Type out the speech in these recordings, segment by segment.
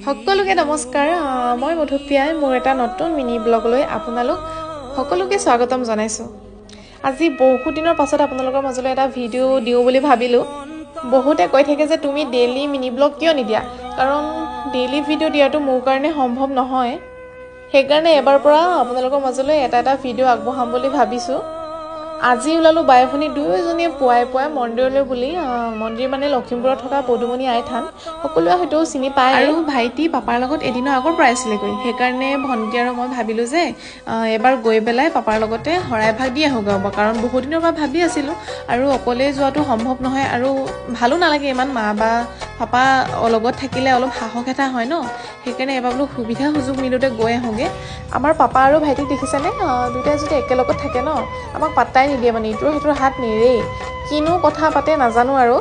সকলোকে নমস্কাৰ মই মধুপ্ৰিয়াই মোৰ এটা নতুন মিনি ব্লগলৈ আপোনালোক সকলোকে স্বাগতম জনাইছো আজি বহুত দিনৰ পাছত আপোনালোকৰ মাজলৈ এটা ভিডিও দিও বুলি ভাবিলো বহুতে কৈ থাকে যে তুমি ডেইলি মিনি ব্লগ কিয় নিদিয়া কাৰণ ডেইলি ভিডিও দিয়াটো মোৰ কাৰণে সম্ভৱ নহয় সেইকাৰণে এবাৰ পৰা আপোনালোকৰ মাজলৈ এটা ভিডিও আগবঢ়াম বুলি ভাবিছো আজি ওলালো বাইভনী দুয়োজনীয়ে পুৱাই মন্দিৰলৈ বুলি মন্দিৰ মানে লখিমপুৰত থকা পদুমণি আই থান সকলোৱে হয়তো চিনি পায় আৰু ভাইটি পাপাৰ লগত এদিনৰ আগৰ পৰা আছিলে গৈ সেইকাৰণে ভণ্টি আৰু মই ভাবিলো যে এবাৰ গৈ পেলাই পাপাৰ লগতে হৰাই ভাগ দি আহোঁ গাঁও কাৰণ বহুত দিনৰ পৰা ভাবি আছিলোঁ আৰু অকলে যোৱাটো সম্ভৱ নহয় আৰু ভালো নালাগে ইমান মা বা পাপা লগত থাকিলে অলপ সাহস এটা হয় ন সেইকাৰণে এবাৰ বোলো সুবিধা সুযোগ মিলোতে গৈ আহোঁগে আমাৰ পাপা আৰু ভাইটিক দেখিছেনে দুটাই যদি একেলগত থাকে ন আমাক পাত্তাই নিদিয়ে মানে ইটোৰ সিটোৰ হাত নেৰেই কিনো কথা পাতে নাজানো আৰু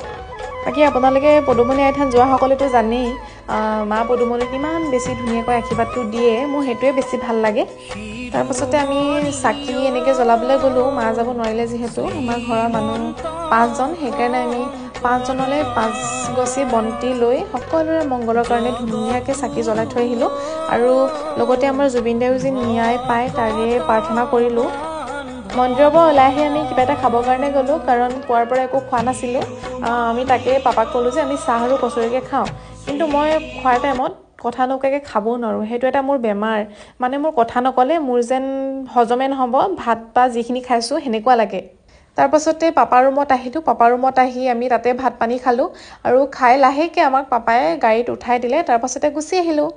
বাকী আপোনালোকে পদুমণি আই থান যোৱা সকলেতো জানেই মা পদুমণিক ইমান বেছি ধুনীয়াকৈ আশীৰ্বাদটো দিয়ে মোৰ সেইটোৱে বেছি ভাল লাগে তাৰপাছতে আমি চাকি এনেকৈ জ্বলাবলৈ গ'লোঁ মা যাব নোৱাৰিলে যিহেতু আমাৰ ঘৰৰ মানুহ 5জন সেইকাৰণে আমি 5জনলৈ 5 গছি বন্তি লৈ সকলোৰে মংগলৰ কাৰণে ধুনীয়াকৈ চাকি জ্বলাই থৈ আহিলোঁ আৰু লগতে আমাৰ জুবিন দায়েও যি ন্যায় পায় তাৰে প্ৰাৰ্থনা কৰিলোঁ মন্দিৰৰ পৰা ওলাই আহি আমি কিবা এটা খাবৰ কাৰণে গ'লোঁ কাৰণ পুৱাৰ পৰা একো খোৱা নাছিলোঁ আমি তাকে পাপাক ক'লোঁ যে আমি চাহ আৰু কচৰিকে খাওঁ কিন্তু মই খোৱাৰ টাইমত কথা নকোৱাকৈ খাবও নোৱাৰোঁ সেইটো এটা মোৰ বেমাৰ মানে মোৰ কথা নক'লে মোৰ যেন হজমে নহ'ব ভাত বা যিখিনি খাইছোঁ সেনেকুৱা লাগে তাৰপাছতে পাপাৰ ৰুমত আহিলোঁ পাপাৰ ৰুমত আহি আমি তাতে ভাত পানী খালোঁ আৰু খাই লাহেকৈ আমাক পাপাই গাড়ীত উঠাই দিলে তাৰপাছতে গুচি আহিলোঁ